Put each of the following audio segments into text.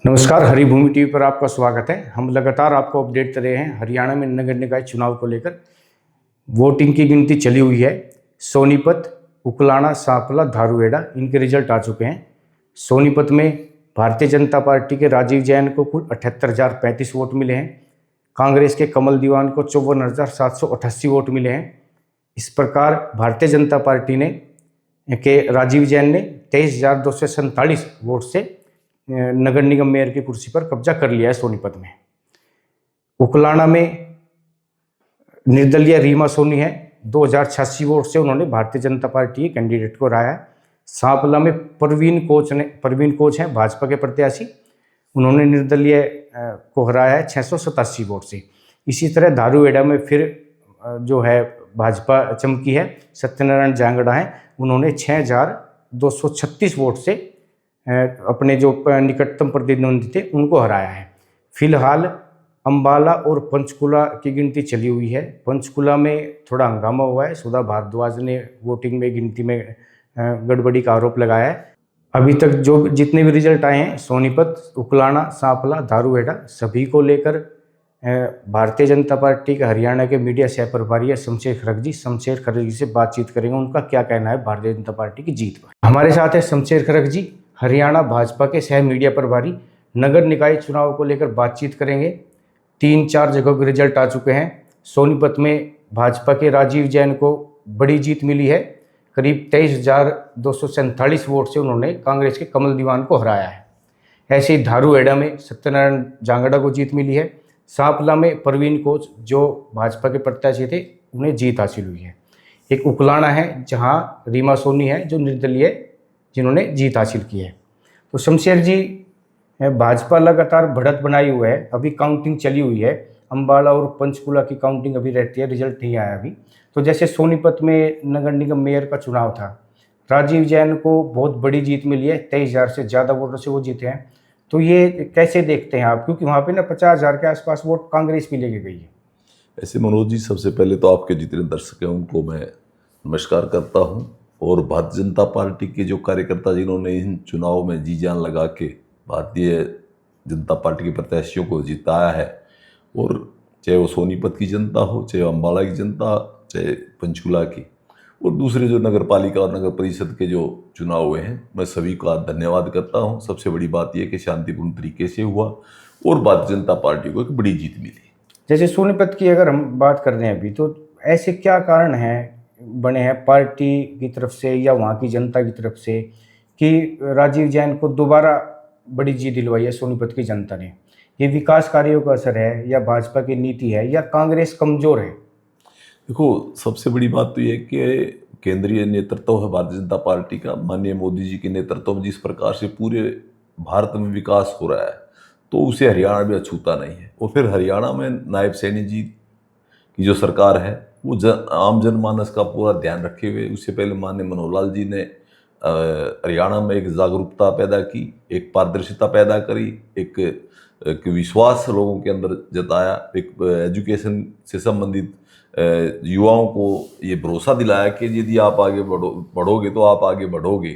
नमस्कार, हरिभूमि टीवी पर आपका स्वागत है। हम लगातार आपको अपडेट कर रहे हैं हरियाणा में नगर निकाय चुनाव को लेकर। वोटिंग की गिनती चली हुई है। सोनीपत, उकलाना, सांपला, धारूहेड़ा इनके रिजल्ट आ चुके हैं। सोनीपत में भारतीय जनता पार्टी के राजीव जैन को कुल 78,035 वोट मिले हैं। कांग्रेस के कमल दीवान को 54,788 वोट मिले हैं। इस प्रकार भारतीय जनता पार्टी ने राजीव जैन ने 23,247 वोट से नगर निगम मेयर की कुर्सी पर कब्जा कर लिया है सोनीपत में। उकलाना में निर्दलीय रीमा सोनी है, 2,086 वोट से उन्होंने भारतीय जनता पार्टी के कैंडिडेट को हराया। सांपला में परवीन कोच हैं भाजपा के प्रत्याशी, उन्होंने निर्दलीय को हराया है 687 वोट से। इसी तरह धारूहेड़ा में फिर जो है भाजपा चमकी है, सत्यनारायण जांगड़ा हैं, उन्होंने 6,236 वोट से अपने जो निकटतम प्रतिद्वंदी थे उनको हराया है। फिलहाल अंबाला और पंचकुला की गिनती चली हुई है। पंचकुला में थोड़ा हंगामा हुआ है। सुधा भारद्वाज ने वोटिंग में गिनती में गड़बड़ी का आरोप लगाया है। अभी तक जो जितने भी रिजल्ट आए हैं सोनीपत, उकलाना, सांपला, धारूहेड़ा सभी को लेकर भारतीय जनता पार्टी के हरियाणा के मीडिया सह प्रभारी है शमशेर खरक जी से बातचीत करेंगे। उनका क्या कहना है भारतीय जनता पार्टी की जीत पर। हमारे साथ है शमशेर खरक जी, हरियाणा भाजपा के सह मीडिया प्रभारी। नगर निकाय चुनाव को लेकर बातचीत करेंगे। 3-4 जगहों के रिजल्ट आ चुके हैं। सोनीपत में भाजपा के राजीव जैन को बड़ी जीत मिली है। करीब 23,247 वोट से उन्होंने कांग्रेस के कमल दीवान को हराया है। ऐसे ही धारूहेड़ा में सत्यनारायण जांगड़ा को जीत मिली है। सांपला में परवीन कोच जो भाजपा के प्रत्याशी थे उन्हें जीत हासिल हुई है। एक उकलाना है जहां रीमा सोनी है जो निर्दलीय जिन्होंने जीत हासिल की है। तो शमशेर जी, भाजपा लगातार बढ़त बनाई हुआ है, अभी काउंटिंग चली हुई है। अंबाला और पंचकुला की काउंटिंग अभी रहती है, रिजल्ट नहीं आया अभी। तो जैसे सोनीपत में नगर निगम मेयर का चुनाव था, राजीव जैन को बहुत बड़ी जीत मिली है, 23,000 से ज़्यादा वोटों से वो जीते हैं। तो ये कैसे देखते हैं आप, क्योंकि वहाँ पे ना 50,000 के आसपास वोट कांग्रेस भी लेके गई है। ऐसे मनोज जी, सबसे पहले तो आपके जितने दर्शक हैं उनको मैं नमस्कार करता हूं, और भारतीय जनता पार्टी के जो कार्यकर्ता जिन्होंने इन चुनाव में जी जान लगा के भारतीय जनता पार्टी के प्रत्याशियों को जिताया है, और चाहे वो सोनीपत की जनता हो, चाहे अम्बाला की जनता, चाहे पंचकुला की, और दूसरे जो नगर पालिका और नगर परिषद के जो चुनाव हुए हैं, मैं सभी का धन्यवाद करता हूं। सबसे बड़ी बात यह कि शांतिपूर्ण तरीके से हुआ और भारतीय जनता पार्टी को एक बड़ी जीत मिली। जैसे सोनीपत की अगर हम बात कर रहे हैं अभी, तो ऐसे क्या कारण हैं बने हैं पार्टी की तरफ से या वहाँ की जनता की तरफ से कि राजीव जैन को दोबारा बड़ी जीत दिलवाई है सोनीपत की जनता ने? ये विकास कार्यों का असर है या भाजपा की नीति है या कांग्रेस कमजोर है? देखो, सबसे बड़ी बात तो ये कि केंद्रीय नेतृत्व है भारतीय जनता पार्टी का, माननीय मोदी जी के नेतृत्व में जिस प्रकार से पूरे भारत में विकास हो रहा है, तो उसे हरियाणा भी अछूता नहीं है। और फिर हरियाणा में नायब सैनी जी की जो सरकार है वो आम जनमानस का पूरा ध्यान रखे हुए, उससे पहले माननीय मनोहर लाल जी ने हरियाणा में एक जागरूकता पैदा की, एक पारदर्शिता पैदा करी, एक विश्वास लोगों के अंदर जताया, एक एजुकेशन से संबंधित युवाओं को ये भरोसा दिलाया कि यदि आप आगे बढ़ोगे तो आप आगे बढ़ोगे।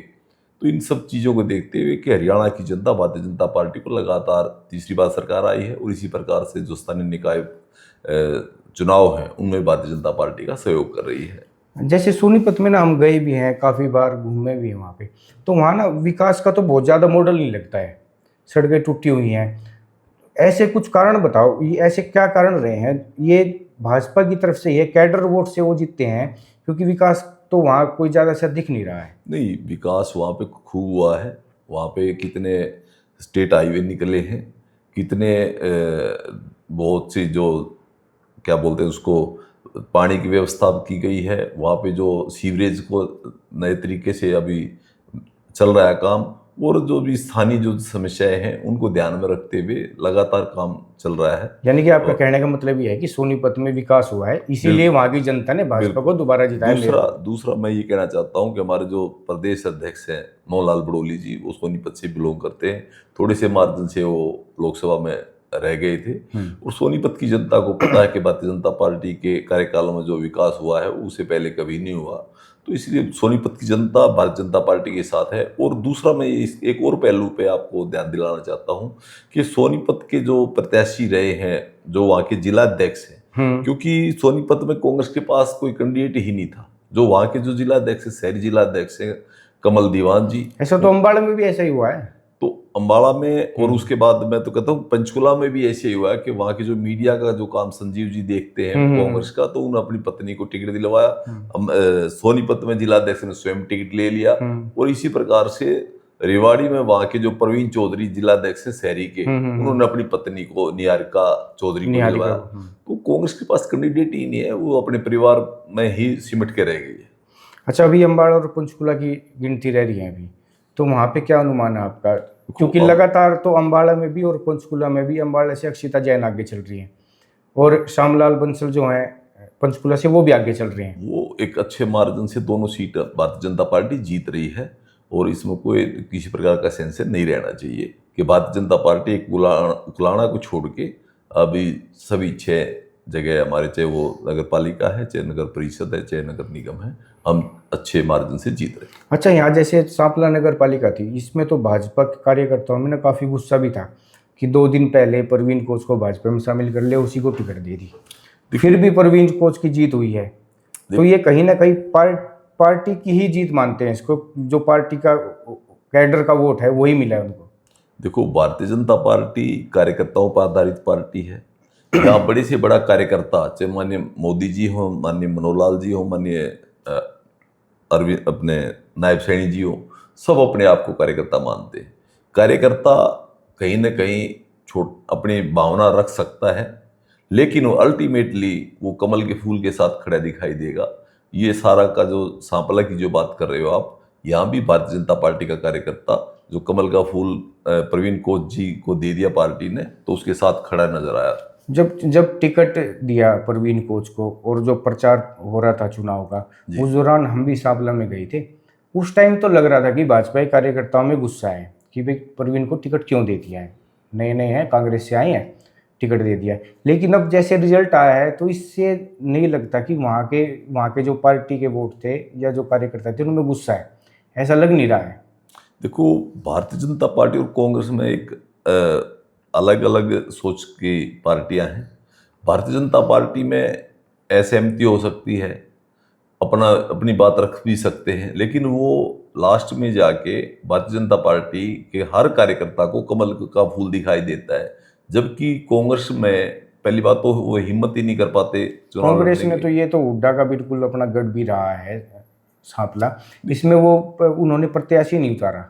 तो इन सब चीज़ों को देखते हुए कि हरियाणा की जनता भारतीय जनता पार्टी को लगातार तीसरी बार सरकार आई है, और इसी प्रकार से जो स्थानीय निकाय चुनाव हैं उनमें भारतीय जनता पार्टी का सहयोग कर रही है। जैसे सोनीपत में ना हम गए भी हैं, काफ़ी बार घूमे भी हैं वहाँ पे, तो वहाँ ना विकास का तो बहुत ज़्यादा मॉडल नहीं लगता है, सड़कें टूटी हुई हैं। ऐसे कुछ कारण बताओ, ये ऐसे क्या कारण रहे हैं? ये भाजपा की तरफ से, ये कैडर वोट से वो जीतते हैं, क्योंकि विकास तो वहाँ कोई ज़्यादा से दिख नहीं रहा है। नहीं, विकास वहाँ पे खूब हुआ है। वहाँ पे कितने स्टेट हाईवे निकले हैं, कितने बहुत सी जो क्या बोलते हैं उसको, पानी की व्यवस्था की गई है। वहाँ पे जो सीवरेज को नए तरीके से अभी चल रहा है काम, और जो भी स्थानीय जो समस्याएं हैं उनको ध्यान में रखते हुए लगातार काम चल रहा है। यानी कि आपका कहने का मतलब ये है कि सोनीपत में विकास हुआ है, इसीलिए वहाँ की जनता ने भाजपा को दोबारा जिताया। दूसरा मैं ये कहना चाहता हूँ कि हमारे जो प्रदेश अध्यक्ष हैं मोहनलाल बड़ोली जी, वो सोनीपत से बिलोंग करते हैं। थोड़े से मार्जिन से वो लोकसभा में रह गए थे, और सोनीपत की जनता को पता है कि भारतीय जनता पार्टी के कार्यकाल में जो विकास हुआ है उससे पहले कभी नहीं हुआ। तो इसलिए सोनीपत की जनता भारतीय जनता पार्टी के साथ है। और दूसरा मैं एक और पहलू पे आपको ध्यान दिलाना चाहता हूँ कि सोनीपत के जो प्रत्याशी रहे हैं, जो वहाँ के जिलाध्यक्ष हैं, क्योंकि सोनीपत में कांग्रेस के पास कोई कैंडिडेट ही नहीं था। जो वहाँ के जो जिलाध्यक्ष है, शहरी जिलाध्यक्ष है कमल दीवान जी। ऐसा तो अम्बाड़ा में भी ऐसा ही हुआ है। तो अम्बाड़ा में और उसके बाद मैं तो कहता हूँ पंचकुला में भी ऐसे ही हुआ है कि वहाँ के जो मीडिया का जो काम संजीव जी देखते हैं कांग्रेस का, तो उन्होंने अपनी पत्नी को टिकट दिलवाया। सोनीपत में जिलाध्यक्ष ने स्वयं टिकट ले लिया। और इसी प्रकार से रेवाड़ी में वहाँ के जो प्रवीण चौधरी जिलाध्यक्ष हैं शहरी के, उन्होंने अपनी पत्नी को निहारिका चौधरी को दिलवाया। तो कांग्रेस के पास कैंडिडेट ही नहीं है, वो अपने परिवार में ही सिमट के रह गई है। अच्छा, अभी अम्बाड़ा और पंचकुला की गिनती रह रही है अभी, तो वहाँ पे क्या अनुमान है आपका? क्योंकि लगातार तो अम्बाड़ा में भी और पंचकुला में भी अम्बाड़ा से अक्षिता जैन आगे चल रही है और श्यामलाल बंसल जो हैं पंचकुला से वो भी आगे चल रहे हैं। वो एक अच्छे मार्जिन से दोनों सीट भारतीय जनता पार्टी जीत रही है और इसमें कोई किसी प्रकार का सेंसर नहीं रहना चाहिए कि भारतीय जनता पार्टी एक उकलाना को छोड़ के अभी सभी 6 जगह हमारे, चाहे वो नगर पालिका है, चाहे नगर परिषद है, चाहे नगर निगम है, हम अच्छे मार्जिन से जीत रहे। अच्छा, यहाँ जैसे सांपला नगर पालिका थी, इसमें तो भाजपा के कार्यकर्ताओं में ना काफ़ी गुस्सा भी था कि 2 दिन पहले प्रवीण कोच को भाजपा में शामिल कर लिया, उसी को टिकट दे दी। फिर भी प्रवीण कोच की जीत हुई है, तो ये कहीं ना कहीं पार्टी की ही जीत मानते हैं इसको, जो पार्टी का कैडर का वोट है वही मिला है उनको। देखो, भारतीय जनता पार्टी कार्यकर्ताओं पर आधारित पार्टी है। यहाँ बड़े से बड़ा कार्यकर्ता, चाहे माननीय मोदी जी हो, माननीय मनोहर लाल जी हो, माननीय अरविंद अपने नायब सैनी जी हो, सब अपने आप को कार्यकर्ता मानते हैं। कार्यकर्ता कहीं ना कहीं अपनी भावना रख सकता है, लेकिन वो अल्टीमेटली वो कमल के फूल के साथ खड़ा दिखाई देगा। ये सारा का जो सांपला की जो बात कर रहे हो आप, यहाँ भी भारतीय जनता पार्टी का कार्यकर्ता जो कमल का फूल प्रवीण कोच जी को दे दिया पार्टी ने, तो उसके साथ खड़ा नजर आया। जब टिकट दिया प्रवीण कोच को और जो प्रचार हो रहा था चुनाव का, उस दौरान हम भी सांपला में गए थे। उस टाइम तो लग रहा था कि भाजपा कार्यकर्ताओं में गुस्सा है कि भाई प्रवीण को टिकट क्यों दे दिया है, नए नए हैं, कांग्रेस से आए हैं, टिकट दे दिया है। लेकिन अब जैसे रिजल्ट आया है तो इससे नहीं लगता कि वहाँ के जो पार्टी के वोट थे या जो कार्यकर्ता थे उनमें गुस्सा है, ऐसा लग नहीं रहा है। देखो, भारतीय जनता पार्टी और कांग्रेस में एक अलग अलग सोच की पार्टियां हैं। भारतीय जनता पार्टी में असहमति हो सकती है, अपनी बात रख भी सकते हैं, लेकिन वो लास्ट में जाके भारतीय जनता पार्टी के हर कार्यकर्ता को कमल का फूल दिखाई देता है। जबकि कांग्रेस में पहली बात तो वो हिम्मत ही नहीं कर पाते चुनाव। कांग्रेस में तो ये तो हुड्डा का बिल्कुल अपना गढ़ भी रहा है सांपला, इसमें वो उन्होंने प्रत्याशी नहीं उतारा।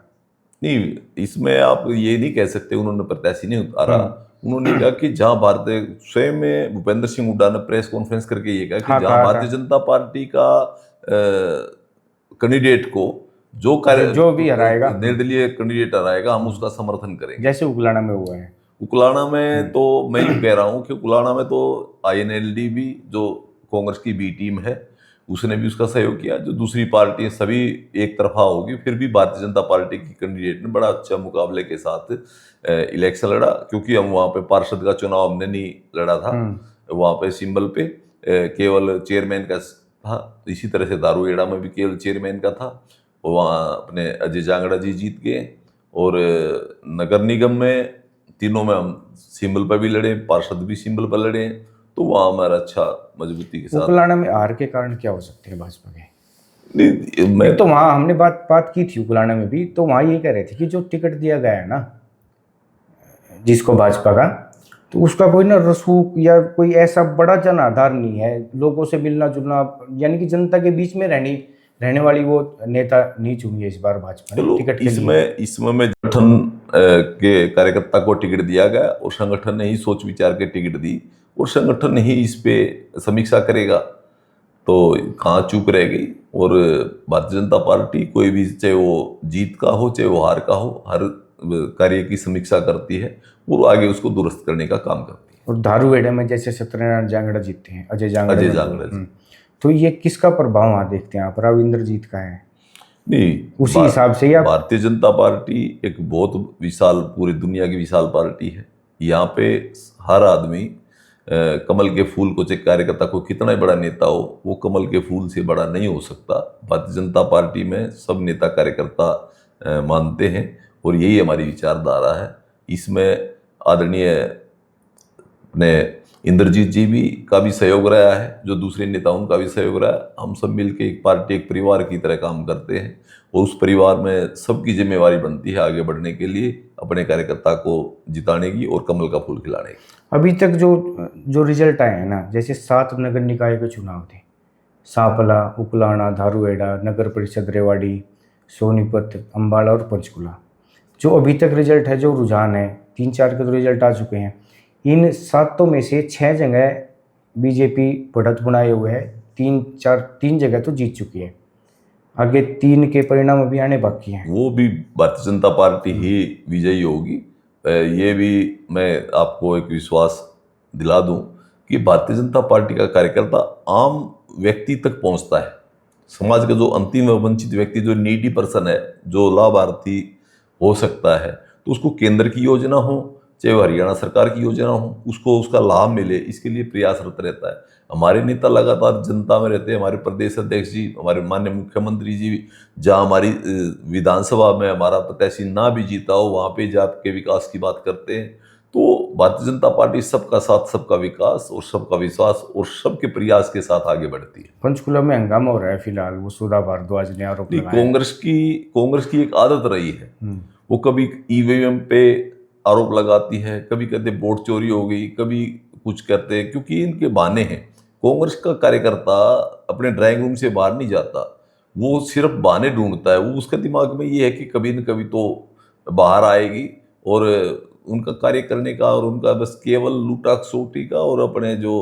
नहीं, इसमें आप ये नहीं कह सकते उन्होंने प्रत्याशी नहीं उतारा। उन्होंने कहा कि जहां भारतीय, स्वयं में भूपेंद्र सिंह हुड्डा ने प्रेस कॉन्फ्रेंस करके ये कहा कि जहां भारतीय जनता पार्टी का कैंडिडेट को जो भी हराएगा, निर्दलीय कैंडिडेट हराएगा, हम उसका समर्थन करेंगे। जैसे उकलाना में हुआ है। उकलाना में तो मैं यूँ कह रहा हूँ कि उकलाना में तो INLD भी, जो कांग्रेस की B टीम है, उसने भी उसका सहयोग किया। जो दूसरी पार्टी सभी एक तरफा होगी, फिर भी भारतीय जनता पार्टी की कैंडिडेट ने बड़ा अच्छा मुकाबले के साथ इलेक्शन लड़ा। क्योंकि हम वहाँ पे पार्षद का चुनाव हमने नहीं लड़ा था, वहाँ पे सिंबल पे केवल चेयरमैन का था। इसी तरह से दारूहेड़ा में भी केवल चेयरमैन का था, और वहाँ अपने अजय जांगड़ा जी जीत गए। और नगर निगम में तीनों में हम सिंबल पर भी लड़े, पार्षद भी सिंबल पर लड़े, तो वहाँ हमारा अच्छा मजबूती के साथ। उकलाना में हार के कारण क्या हो सकते हैं भाजपा के? मैं तो वहाँ हमने बात की थी उकलाना में भी, तो वहाँ ये कह रहे थे कि जो टिकट दिया गया है ना जिसको भाजपा का, तो उसका कोई ना रसूख या कोई ऐसा बड़ा जन आधार नहीं है, लोगों से मिलना जुलना, यानी कि जनता के बीच में रहने वाली वो नेता नहीं चुनी है इस बार भाजपा ने टिकट के लिए। इसमें में संगठन के कार्यकर्ता को टिकट दिया गया और संगठन ने ही सोच विचार के टिकट दी, और संगठन ही इस पे समीक्षा करेगा, तो कहाँ चूक रह गई। और भारतीय जनता पार्टी कोई भी, चाहे वो जीत का हो चाहे वो हार का हो, हर कार्य की समीक्षा करती है और आगे उसको दुरुस्त करने का काम करती है। और दारूहेड़ा में जैसे सत्यनारायण जांगड़ा जीतते हैं, अजय जांगड़ा जी, तो ये किसका प्रभाव वहाँ देखते हैं आप? रविंद्रजीत का है? नहीं, उसी हिसाब से या भारतीय जनता पार्टी एक बहुत विशाल, पूरी दुनिया की विशाल पार्टी है। यहाँ पे हर आदमी कमल के फूल को, चाहे कार्यकर्ता को कितना ही बड़ा नेता हो, वो कमल के फूल से बड़ा नहीं हो सकता। भारतीय जनता पार्टी में सब नेता कार्यकर्ता मानते हैं और यही हमारी विचारधारा है। इसमें आदरणीय अपने इंद्रजीत जी भी का भी सहयोग रहा है, जो दूसरे नेताओं का भी सहयोग रहा है। हम सब मिलकर एक पार्टी, एक परिवार की तरह काम करते हैं और उस परिवार में सबकी जिम्मेवारी बनती है आगे बढ़ने के लिए, अपने कार्यकर्ता को जिताने की और कमल का फूल खिलाने की। अभी तक जो रिजल्ट आए हैं ना, जैसे 7 नगर निकाय के चुनाव थे, सांपला, उकलाना, धारूहेड़ा, नगर परिषद रेवाड़ी, सोनीपत, अम्बाला और पंचकुला। जो अभी तक रिजल्ट है, जो रुझान है, 3-4 के तो रिजल्ट आ चुके हैं। इन 7 में से 6 जगह बीजेपी बढ़त बनाए हुए है, 3 जगह तो जीत चुकी है। आगे 3 के परिणाम अभी आने बाकी हैं। वो भी भारतीय जनता पार्टी ही विजयी होगी। ये भी मैं आपको एक विश्वास दिला दूं कि भारतीय जनता पार्टी का कार्यकर्ता आम व्यक्ति तक पहुंचता है। समाज का जो अंतिम वंचित व्यक्ति, जो नीडी पर्सन है, जो लाभार्थी हो सकता है, तो उसको केंद्र की योजना हो चाहे वो हरियाणा सरकार की योजना हो, उसको उसका लाभ मिले, इसके लिए प्रयासरत रहता है। हमारे नेता लगातार जनता में रहते हैं। हमारे प्रदेश अध्यक्ष जी, हमारे माननीय मुख्यमंत्री जी भी, जहाँ हमारी विधानसभा में हमारा प्रत्याशी ना भी जीता हो, वहाँ पे जाके विकास की बात करते हैं। तो भारतीय जनता पार्टी सबका साथ, सबका विकास और सबका विश्वास और सबके प्रयास के साथ आगे बढ़ती है। पंचकुला में हंगामा हो रहा है फिलहाल, वो सुधा भारद्वाज ने आरोप नहीं, लगाया। कांग्रेस की एक आदत रही है, वो कभी ईवीएम पे आरोप लगाती है, कभी कहते वोट चोरी हो गई, कभी कुछ कहते हैं, क्योंकि इनके बहाने हैं। कांग्रेस का कार्यकर्ता अपने ड्राइंग रूम से बाहर नहीं जाता, वो सिर्फ बहाने ढूंढता है। वो उसके दिमाग में ये है कि कभी न कभी तो बाहर आएगी, और उनका कार्य करने का और उनका बस केवल लूटा खसोटी का और अपने जो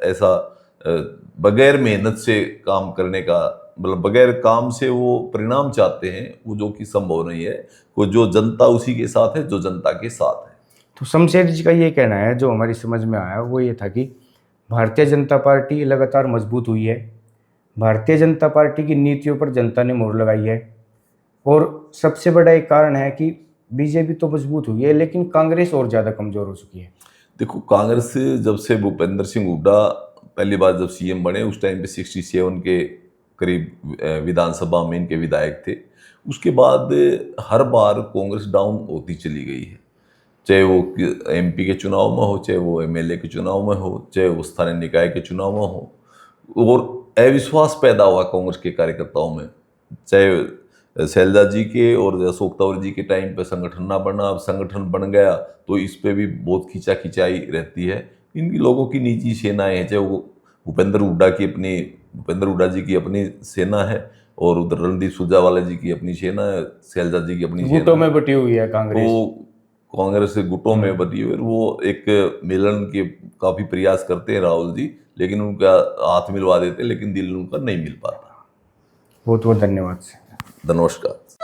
ऐसा बगैर मेहनत से काम करने का, मतलब बगैर काम से वो परिणाम चाहते हैं, वो जो कि संभव नहीं है। वो जो जनता उसी के साथ है जो जनता के साथ है। तो शमशेर जी का ये कहना है, जो हमारी समझ में आया वो ये था कि भारतीय जनता पार्टी लगातार मजबूत हुई है, भारतीय जनता पार्टी की नीतियों पर जनता ने मोहर लगाई है, और सबसे बड़ा एक कारण है कि बीजेपी तो मजबूत हुई है लेकिन कांग्रेस और ज़्यादा कमज़ोर हो चुकी है। देखो, कांग्रेस जब से भूपेंद्र सिंह हुड्डा पहली बार जब सीएम बने, उस टाइम पे 67 के करीब विधानसभा में इनके विधायक थे। उसके बाद हर बार कांग्रेस डाउन होती चली गई है, चाहे वो एमपी के चुनाव में हो, चाहे वो एमएलए के चुनाव में हो, चाहे वो स्थानीय निकाय के चुनाव में हो। और अविश्वास पैदा हुआ कांग्रेस के कार्यकर्ताओं में, चाहे शैलजा जी के और अशोक तंवर जी के टाइम पे संगठन ना बना, अब संगठन बन गया तो इस पे भी बहुत खिंचाई रहती है। इन लोगों की निजी सेनाएं हैं, चाहे वो भूपेंद्र हुड्डा जी की अपनी सेना है, और उधर रणदीप सुरजेवाला जी की अपनी सेना है, शैलजा जी की अपनी गुटों में बटी हुई है कांग्रेस। वो कांग्रेस गुटों में बटी हुई है। वो एक मिलन के काफी प्रयास करते हैं राहुल जी, लेकिन उनका हाथ मिलवा देते हैं, लेकिन दिल उनका नहीं मिल पाता। बहुत बहुत धन्यवाद। नमस्कार।